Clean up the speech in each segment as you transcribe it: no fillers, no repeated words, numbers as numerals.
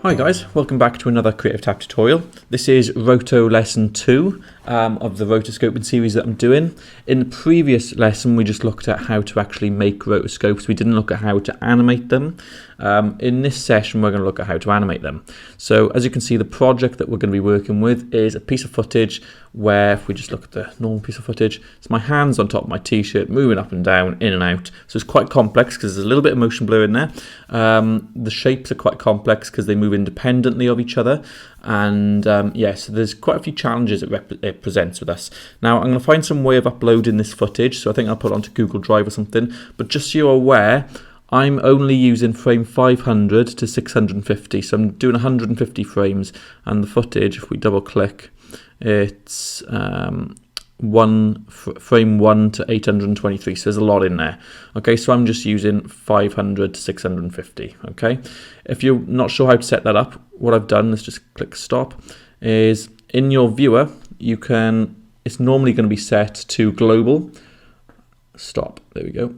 Hi guys, welcome back to another Creative Tab tutorial. This is Roto Lesson 2 of the Rotoscoping series that I'm doing. In the previous lesson we just looked at how to actually make rotoscopes. We didn't look at how to animate them. In this session we're going to look at how to animate them. So as you can see, the project that we're going to be working with is a piece of footage where, if we just look at the normal piece of footage, it's my hands on top of my t-shirt moving up and down, in and out. So it's quite complex because there's a little bit of motion blur in there. The shapes are quite complex because they move independently of each other, and so there's quite a few challenges it presents with us. Now I'm going to find some way of uploading this footage, so I think I'll put it onto Google Drive or something, but just so you're aware, I'm only using frame 500 to 650, so I'm doing 150 frames, and the footage, if we double click, it's frame 1 to 823, so there's a lot in there. Okay, so I'm just using 500 to 650. Okay, if you're not sure how to set that up, what I've done is just click stop. Is in your viewer, it's normally going to be set to global. Stop, there we go.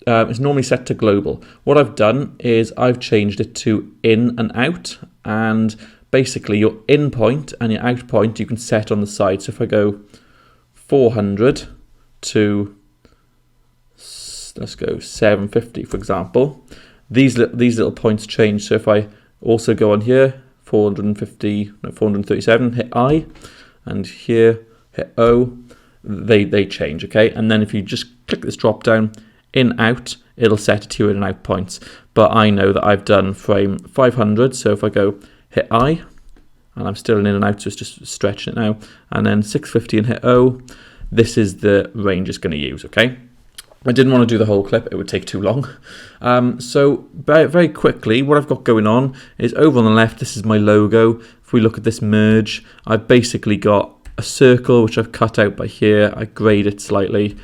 It's normally set to global. What I've done is I've changed it to in and out, and basically your in point and your out point you can set on the side. So if I go 400 to, let's go 750 for example, these little points change. So if I also go on here, 437, hit I, and here hit O, they change. Okay, and then if you just click this drop down, in out, it'll set it to your in and out points. But I know that I've done frame 500, so if I go hit I, and I'm still in and out, so it's just stretching it now, and then 650 and hit O, this is the range it's going to use. Okay, I didn't want to do the whole clip, it would take too long. So very quickly, what I've got going on is over on the left, this is my logo. If we look at this merge, I've basically got a circle which I've cut out by here. I grade it slightly.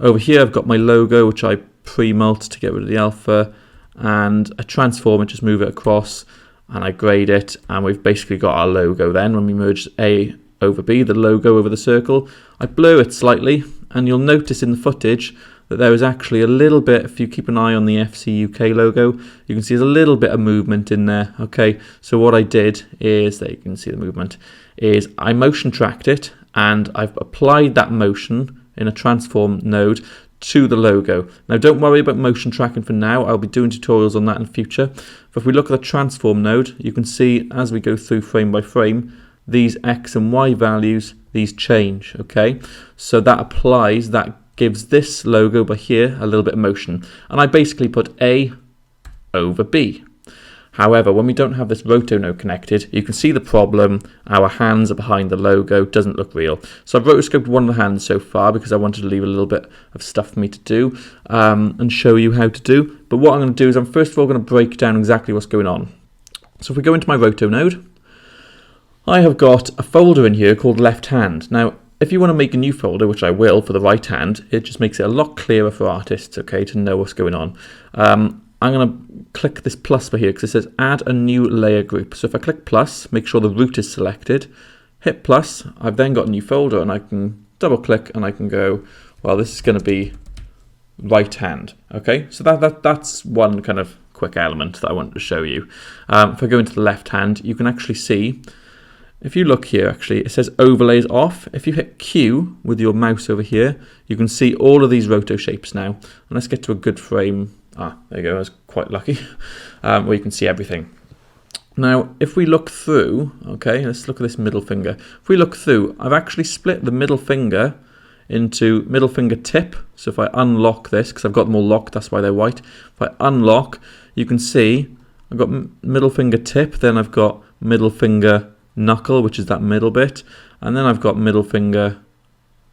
Over here I've got my logo which I pre-mult to get rid of the alpha, and I transform it, just move it across, and I grade it, and we've basically got our logo then when we merge A over B, the logo over the circle. I blur it slightly, and you'll notice in the footage that there is actually a little bit, if you keep an eye on the FC UK logo, you can see there's a little bit of movement in there. Okay, so what I did is, there you can see the movement, is I motion tracked it, and I've applied that motion in a transform node to the logo. Now don't worry about motion tracking for now, I'll be doing tutorials on that in the future. But if we look at the transform node, you can see as we go through frame by frame, these X and Y values, these change. Okay, so that gives this logo by here a little bit of motion, and I basically put A over B. However, when we don't have this roto node connected, you can see the problem. Our hands are behind the logo, doesn't look real. So I've rotoscoped one of the hands so far because I wanted to leave a little bit of stuff for me to do and show you how to do. But what I'm going to do is I'm first of all going to break down exactly what's going on. So if we go into my roto node, I have got a folder in here called left hand. Now, if you want to make a new folder, which I will for the right hand, it just makes it a lot clearer for artists, okay, to know what's going on. I'm going to click this plus by here because it says add a new layer group. So if I click plus, make sure the root is selected, hit plus, I've then got a new folder, and I can double click and I can go, well, this is going to be right hand. Okay, so that's one kind of quick element that I wanted to show you. If I go into the left hand, you can actually see, if you look here, actually, it says overlays off. If you hit Q with your mouse over here, you can see all of these roto shapes now. And let's get to a good frame. There you go, I was quite lucky, where you can see everything. Now, if we look through, okay, let's look at this middle finger. If we look through, I've actually split the middle finger into middle finger tip. So if I unlock this, because I've got them all locked, that's why they're white. If I unlock, you can see I've got middle finger tip, then I've got middle finger knuckle, which is that middle bit, and then I've got middle finger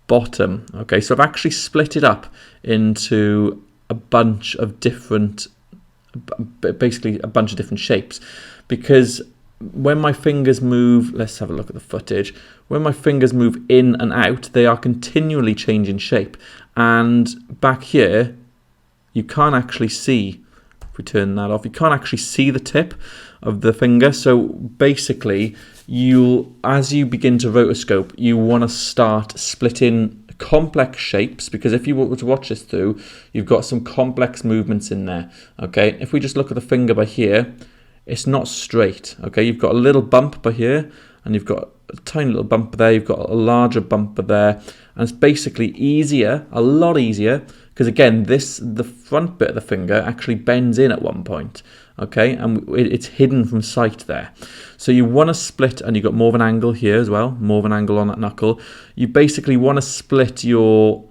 bottom. Okay, so I've actually split it up into a bunch of different, basically a bunch of different shapes, because when my fingers move, let's have a look at the footage, when my fingers move in and out, they are continually changing shape, and back here you can't actually see, if we turn that off, you can't actually see the tip of the finger. So basically, as you begin to rotoscope, you want to start splitting complex shapes, because if you were to watch this through, you've got some complex movements in there. Okay, if we just look at the finger by here, it's not straight. Okay, you've got a little bump by here, and you've got a tiny little bumper there, you've got a larger bumper there, and it's basically easier, a lot easier, because again, the front bit of the finger actually bends in at one point, okay, and it's hidden from sight there. So you want to split, and you've got more of an angle here as well, more of an angle on that knuckle. You basically want to split your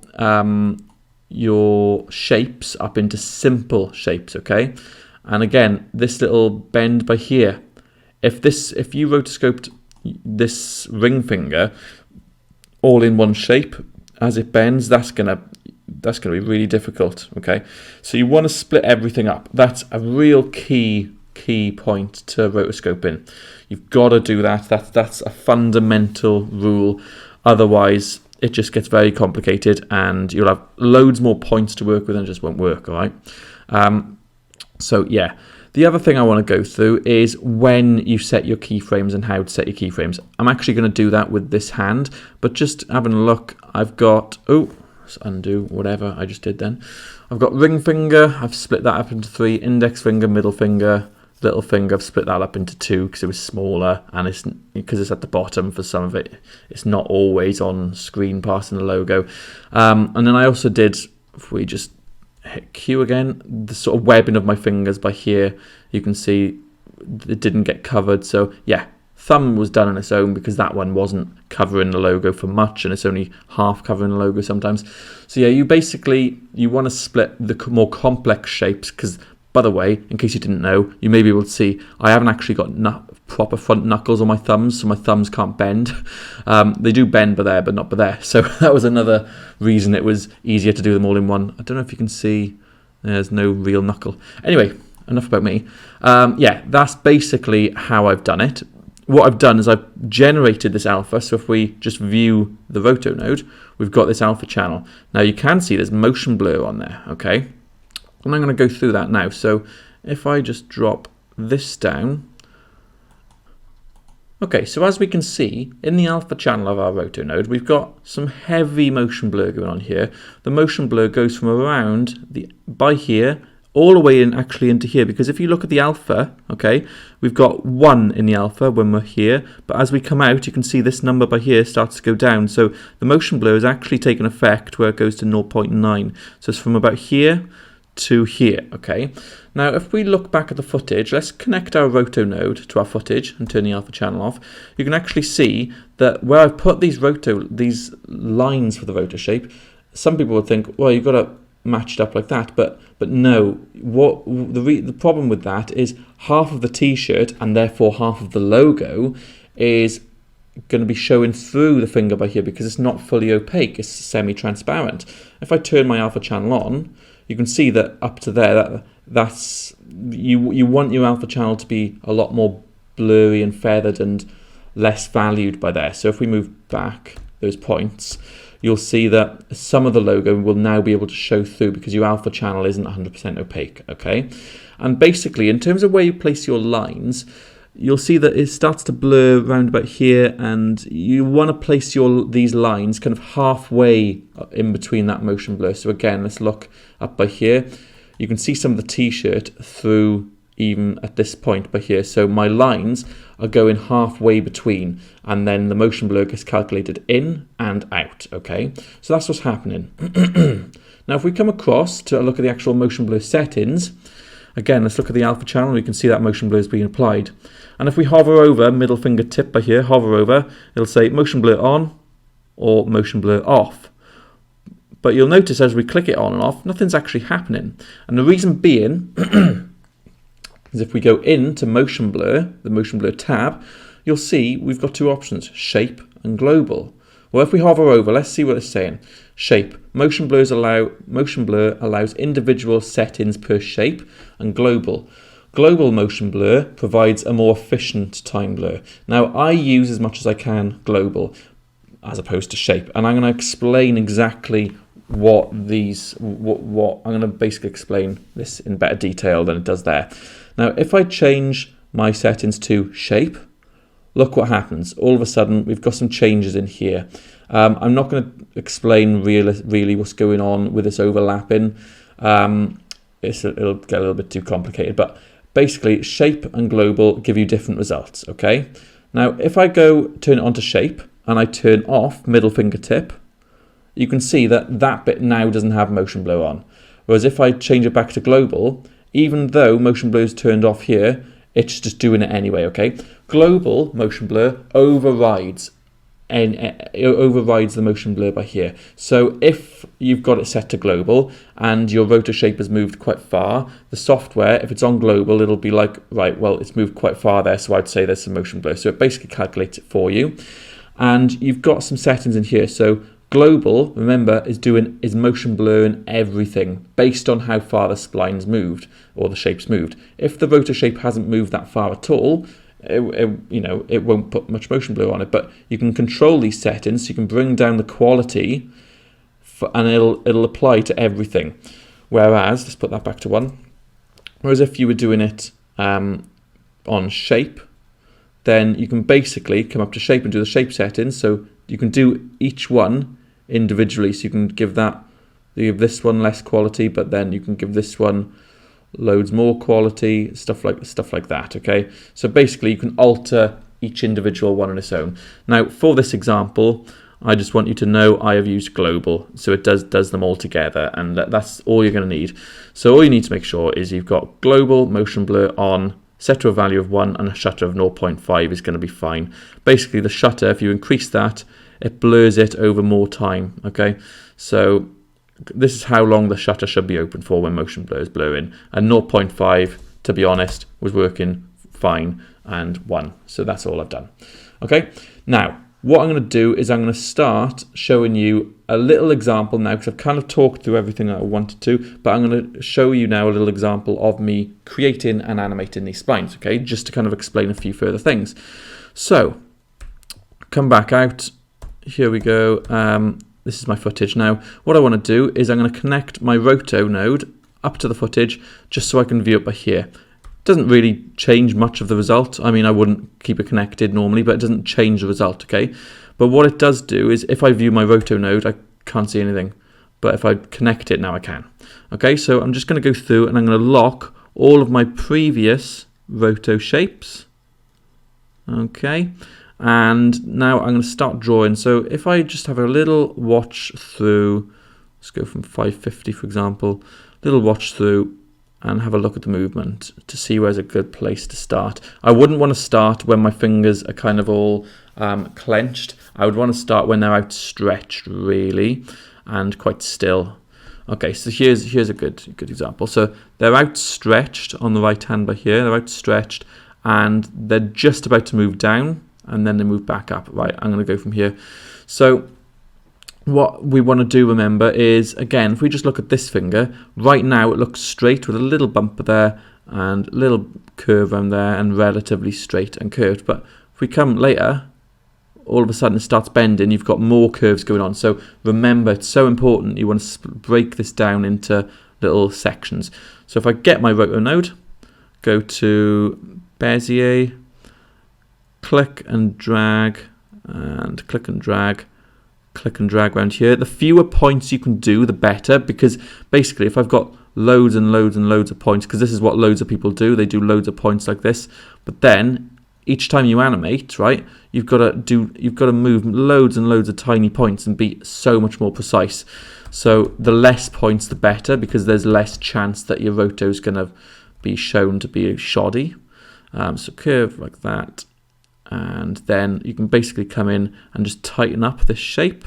shapes up into simple shapes, okay? And again, this little bend by here, if you rotoscoped this ring finger all in one shape as it bends, that's gonna be really difficult, okay? So you want to split everything up. That's a real key point to rotoscoping. You've got to do that. That's a fundamental rule. Otherwise, it just gets very complicated, and you'll have loads more points to work with, and it just won't work. All right. So yeah. The other thing I want to go through is when you set your keyframes and how to set your keyframes. I'm actually going to do that with this hand, but just having a look, I've got, let's undo whatever I just did then. I've got ring finger, I've split that up into 3, index finger, middle finger, little finger, I've split that up into 2 because it was smaller, and because it's at the bottom for some of it, it's not always on screen passing the logo. And then I also did, if we just hit Q again, the sort of webbing of my fingers by here, you can see it didn't get covered. So yeah, thumb was done on its own because that one wasn't covering the logo for much, and it's only half covering the logo sometimes. So yeah, you want to split the more complex shapes, because by the way, in case you didn't know, you may be able to see I haven't actually got proper front knuckles on my thumbs, so my thumbs can't bend. They do bend by there, but not by there. So that was another reason it was easier to do them all in one. I don't know if you can see, there's no real knuckle. Anyway, enough about me. Yeah, that's basically how I've done it. What I've done is I've generated this alpha. So if we just view the roto node, we've got this alpha channel. Now you can see there's motion blur on there, okay? And I'm going to go through that now. So if I just drop this down. Okay, so as we can see, in the alpha channel of our roto node, we've got some heavy motion blur going on here. The motion blur goes from around by here all the way in actually into here, because if you look at the alpha, okay, we've got 1 in the alpha when we're here, but as we come out, you can see this number by here starts to go down. So the motion blur is actually taking effect where it goes to 0.9. So it's from about here to here, okay? Now, if we look back at the footage, let's connect our roto node to our footage and turn the alpha channel off. You can actually see that where I've put these lines for the roto shape, some people would think, well, you've got to match it up like that, but no. The problem with that is half of the t-shirt and therefore half of the logo is going to be showing through the finger by here because it's not fully opaque, it's semi-transparent. If I turn my alpha channel on, you can see that up to there, that's you want your alpha channel to be a lot more blurry and feathered and less valued by there. So if we move back those points, you'll see that some of the logo will now be able to show through because your alpha channel isn't 100% opaque, okay? And basically, in terms of where you place your lines, you'll see that it starts to blur around about here, and you want to place these lines kind of halfway in between that motion blur. So again, let's look up by here. You can see some of the t-shirt through even at this point by here. So my lines are going halfway between, and then the motion blur gets calculated in and out, okay? So that's what's happening. Now if we come across to look at the actual motion blur settings, again, let's look at the alpha channel. We can see that motion blur is being applied. And if we hover over middle finger tip by here, hover over, it'll say motion blur on or motion blur off. But you'll notice as we click it on and off, nothing's actually happening. And the reason being is if we go into motion blur, the motion blur tab, you'll see we've got 2 options, shape and global. Well, if we hover over, let's see what it's saying. Shape. Motion blur allows individual settings per shape, and global. Global motion blur provides a more efficient time blur. Now, I use as much as I can global as opposed to shape, and I'm going to explain exactly what I'm going to basically explain this in better detail than it does there. Now, if I change my settings to shape, look what happens. All of a sudden, we've got some changes in here. I'm not going to explain really what's going on with this overlapping. It'll get a little bit too complicated, but basically shape and global give you different results, okay? Now, if I go turn it onto shape and I turn off middle fingertip, you can see that that bit now doesn't have motion blur on. Whereas if I change it back to global, even though motion blur is turned off here, it's just doing it anyway, okay? Global motion blur overrides the motion blur by here. So if you've got it set to global and your rotor shape has moved quite far, the software, if it's on global, it'll be like, right, well, it's moved quite far there, so I'd say there's some motion blur. So it basically calculates it for you. And you've got some settings in here. So global, remember, is motion blur in everything based on how far the spline's moved or the shape's moved. If the rotor shape hasn't moved that far at all, it won't put much motion blur on it. But you can control these settings, so you can bring down the quality, and it'll apply to everything. Whereas, let's put that back to 1. Whereas if you were doing it on shape, then you can basically come up to shape and do the shape settings. So you can do each one individually. So you can give this one less quality, but then you can give this one loads more quality, stuff like that, okay? So basically you can alter each individual one on its own. Now for this example, I just want you to know I have used global, so it does them all together, and that's all you're going to need. So all you need to make sure is you've got global motion blur on, set to a value of 1, and a shutter of 0.5 is going to be fine. Basically the shutter, if you increase that, it blurs it over more time, okay? So this is how long the shutter should be open for when motion blur is blurring, and 0.5, to be honest, was working fine, and 1. So that's all I've done. Okay, now what I'm going to do is I'm going to start showing you a little example now, because I've kind of talked through everything that I wanted to, but I'm going to show you now a little example of me creating and animating these splines, okay, just to kind of explain a few further things. So come back out, here we go. This is my footage now. What I want to do is I'm going to connect my roto node up to the footage just so I can view it by here. Doesn't really change much of the result. I mean, I wouldn't keep it connected normally, but it doesn't change the result, okay? But what it does do is if I view my roto node, I can't see anything. But if I connect it, now I can. Okay, so I'm just going to go through and I'm going to lock all of my previous roto shapes. Okay, and now I'm going to start drawing. So if I just have a little watch through, let's go from 550, for example, little watch through, and have a look at the movement to see where's a good place to start. I wouldn't want to start when my fingers are kind of all clenched. I would want to start when they're outstretched, really, and quite still. Okay, so here's a good example. So they're outstretched on the right hand by here. They're outstretched, and they're just about to move down, and then they move back up. Right, I'm going to go from here. So what we want to do, remember, is, again, if we just look at this finger, right now it looks straight with a little bump there and a little curve around there and relatively straight and curved. But if we come later, all of a sudden it starts bending. You've got more curves going on. So remember, it's so important. You want to break this down into little sections. So if I get my roto node, go to Bezier, click and drag, and click and drag, click and drag around here. The fewer points you can do, the better, because basically if I've got loads and loads and loads of points, because this is what loads of people do, they do loads of points like this, but then each time you animate, right, you've got to move loads and loads of tiny points and be so much more precise. So the less points the better, because there's less chance that your roto is going to be shown to be shoddy. So curve like that. And then you can basically come in and just tighten up this shape.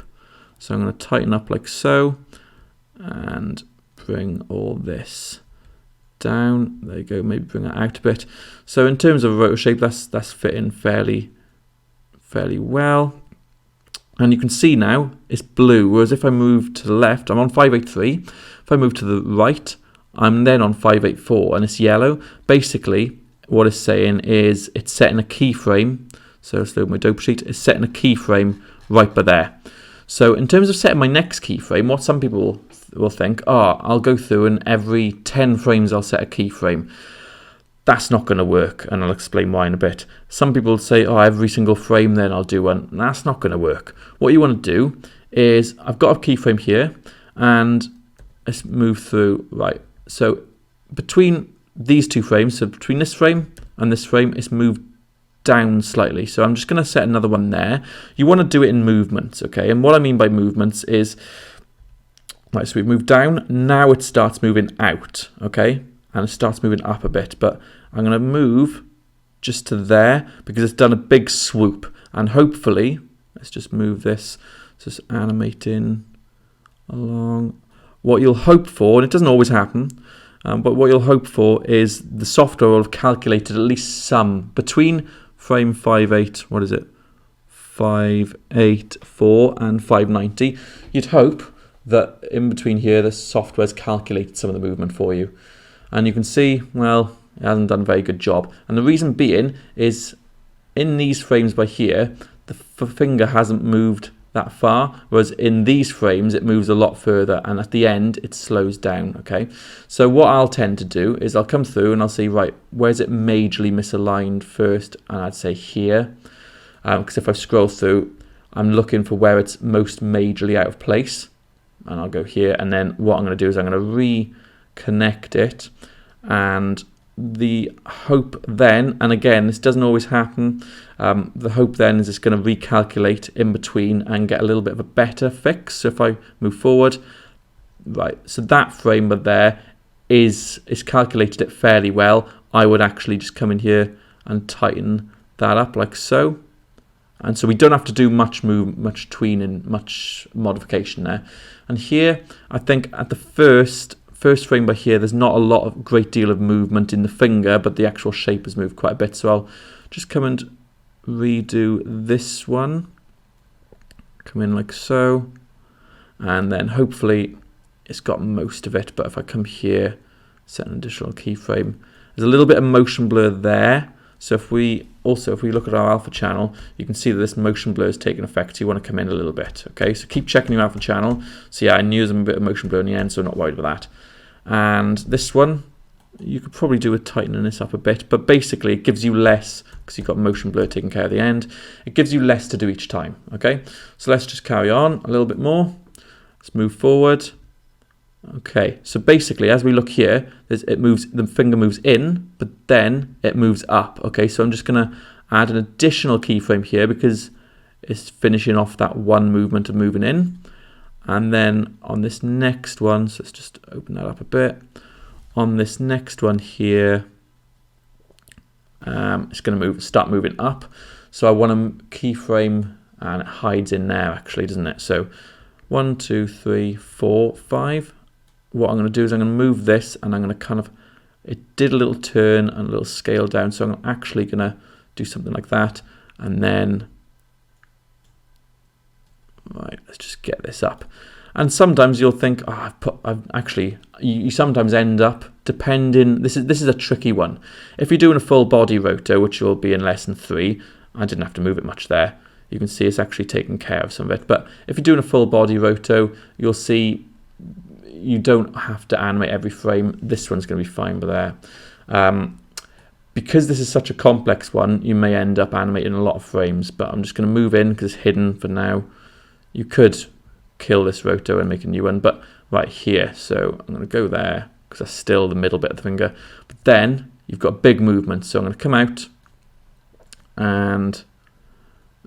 So I'm going to tighten up like so and bring all this down. There you go, maybe bring it out a bit. So in terms of a roto shape, that's fitting fairly well. And you can see now it's blue, whereas if I move to the left, I'm on 583. If I move to the right, I'm then on 584 and it's yellow. Basically, what it's saying is it's setting a keyframe. So let's load my dope sheet. It's setting a keyframe right by there. So in terms of setting my next keyframe, what some people will think, I'll go through and every 10 frames I'll set a keyframe. That's not going to work, and I'll explain why in a bit. Some people say, every single frame then I'll do one. That's not going to work. What you want to do is, I've got a keyframe here, and let's move through, right. So between these two frames, so between this frame and this frame, it's moved down slightly. So I'm just going to set another one there. You want to do it in movements, okay? And what I mean by movements is, right, so we've moved down, now it starts moving out, okay? And it starts moving up a bit, but I'm going to move just to there because it's done a big swoop. And hopefully, let's just move this, just animating along. What you'll hope for, and it doesn't always happen, but what you'll hope for is the software will have calculated at least some between frame 58, what is it, 584 and 590. You'd hope that in between here, the software's calculated some of the movement for you. And you can see, well, it hasn't done a very good job. And the reason being is in these frames by here, the finger hasn't moved that far, whereas in these frames it moves a lot further, and at the end it slows down, okay? So what I'll tend to do is I'll come through and I'll see, right, where's it majorly misaligned first, and I'd say here, because if I scroll through, I'm looking for where it's most majorly out of place, and I'll go here, and then what I'm going to do is I'm going to reconnect it, and the hope then, and again, this doesn't always happen, the hope then is it's going to recalculate in between and get a little bit of a better fix. So if I move forward, right, so that frame there is calculated it fairly well. I would actually just come in here and tighten that up like so. And so we don't have to do much tweening, much modification there. And here, I think at the first frame by here, there's not a great deal of movement in the finger, but the actual shape has moved quite a bit. So I'll just come and redo this one. Come in like so. And then hopefully it's got most of it. But if I come here, set an additional keyframe, there's a little bit of motion blur there. So if we look at our alpha channel, you can see that this motion blur is taking effect. So you want to come in a little bit. Okay, so keep checking your alpha channel. So yeah, I knew there was a bit of motion blur in the end, so I'm not worried about that. And this one, you could probably do with tightening this up a bit, but basically it gives you less, because you've got motion blur taking care of the end, it gives you less to do each time, okay? So let's just carry on a little bit more. Let's move forward. Okay, so basically as we look here, the finger moves in, but then it moves up, okay? So I'm just gonna add an additional keyframe here because it's finishing off that one movement of moving in. And then on this next one, so let's just open that up a bit. On this next one here, it's going to start moving up. So I want to keyframe, and it hides in there actually, doesn't it? So 1, 2, 3, 4, 5. What I'm going to do is I'm going to move this, and I'm going to it did a little turn and a little scale down. So I'm actually going to do something like that, and then. Right, let's just get this up. And sometimes you'll think, you sometimes end up depending, this is a tricky one. If you're doing a full body roto, which will be in lesson 3, I didn't have to move it much there. You can see it's actually taking care of some of it. But if you're doing a full body roto, you'll see you don't have to animate every frame. This one's going to be fine with there. Because this is such a complex one, you may end up animating a lot of frames, but I'm just going to move in because it's hidden for now. You could kill this roto and make a new one, but right here, so I'm going to go there because that's still the middle bit of the finger. But then you've got big movement, so I'm going to come out, and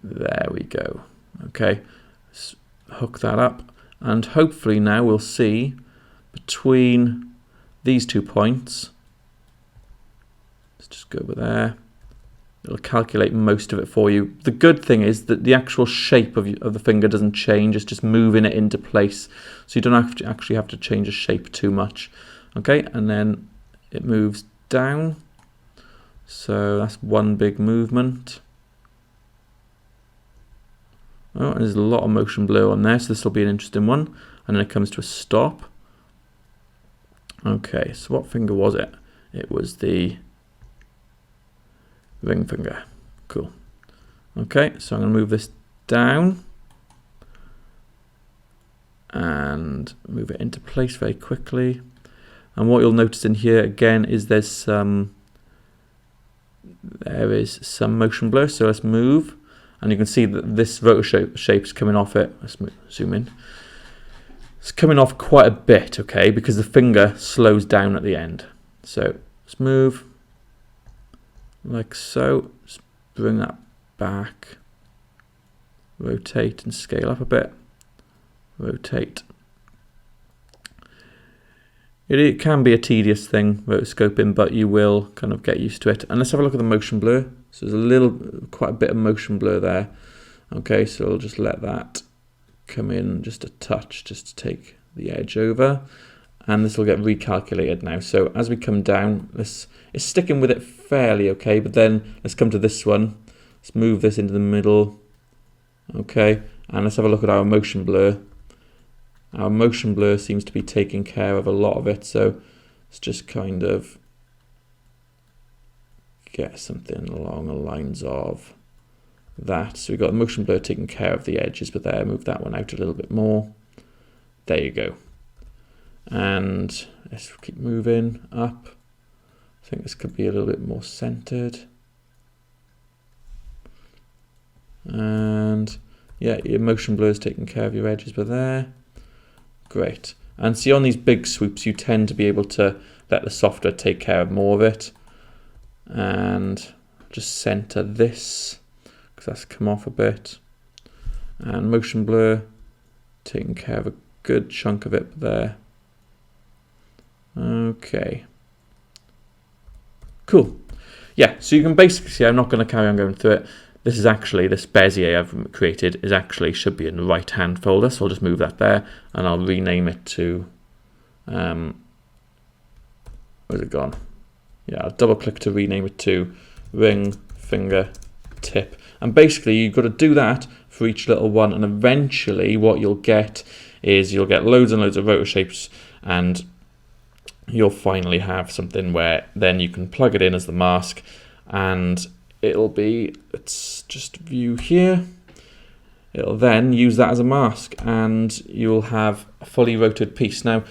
there we go. Okay, let's hook that up, and hopefully now we'll see between these 2 points. Let's just go over there. It'll calculate most of it for you. The good thing is that the actual shape of the finger doesn't change. It's just moving it into place. So you don't actually have to change the shape too much. Okay, and then it moves down. So that's one big movement. Oh, and there's a lot of motion blur on there, so this will be an interesting one. And then it comes to a stop. Okay, so what finger was it? It was the ring finger. Cool. Okay, so I'm going to move this down and move it into place very quickly. And what you'll notice in here again is there is some motion blur. So let's move, and you can see that this roto shape is coming off it. Let's zoom in. It's coming off quite a bit, okay, because the finger slows down at the end. So Just move like so. Just bring that back. Rotate and scale up a bit. Rotate. It can be a tedious thing, rotoscoping, but you will kind of get used to it. And let's have a look at the motion blur. So there's quite a bit of motion blur there. Okay, so I'll just let that come in just a touch, just to take the edge over. And this will get recalculated now. So as we come down, it's sticking with it fairly okay, but then let's come to this one. Let's move this into the middle. Okay, and let's have a look at our motion blur. Our motion blur seems to be taking care of a lot of it, so let's just kind of get something along the lines of that. So we've got the motion blur taking care of the edges, but there, move that one out a little bit more. There you go. And let's keep moving up. I think this could be a little bit more centered. And yeah, your motion blur is taking care of your edges, but there. Great. And see, on these big swoops, you tend to be able to let the software take care of more of it. And just center this, because that's come off a bit. And motion blur, taking care of a good chunk of it there. Okay. Cool. Yeah, so you can basically see, I'm not going to carry on going through it. This is actually, this Bezier I've created is actually, should be in the right hand folder. So I'll just move that there and I'll rename it to, where's it gone? Yeah, I'll double click to rename it to ring, finger, tip. And basically you've got to do that for each little one. And eventually what you'll get is you'll get loads and loads of rotor shapes, and you'll finally have something where then you can plug it in as the mask, and it'll be, let's just view here, it'll then use that as a mask and you'll have a fully rotated piece. Now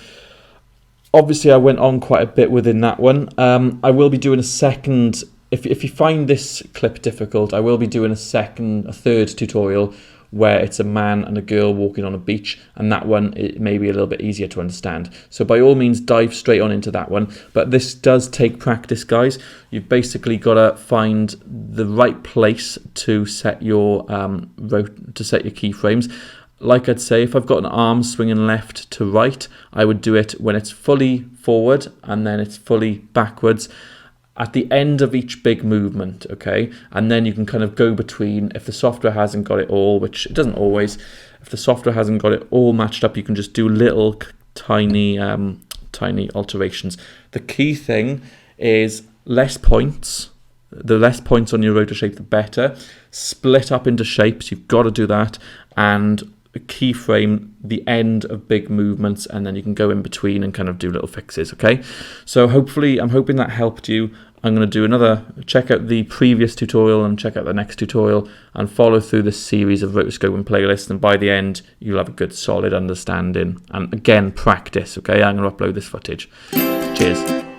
obviously I went on quite a bit within that one. I will be doing a second, if you find this clip difficult, I will be doing a third tutorial where it's a man and a girl walking on a beach, and that one it may be a little bit easier to understand. So by all means dive straight on into that one, but this does take practice, guys. You've basically got to find the right place to set your keyframes. Like I'd say, if I've got an arm swinging left to right, I would do it when it's fully forward and then it's fully backwards at the end of each big movement, okay? And then you can kind of go between, if the software hasn't got it all, which it doesn't always, if the software hasn't got it all matched up, you can just do little tiny alterations. The key thing is less points. The less points on your rotor shape, the better. Split up into shapes, you've got to do that, and keyframe the end of big movements, and then you can go in between and kind of do little fixes, okay? So hopefully, I'm hoping that helped you. I'm going to do check out the previous tutorial and check out the next tutorial and follow through this series of rotoscoping playlists, and by the end you'll have a good solid understanding, and again practice, okay? I'm going to upload this footage. Cheers.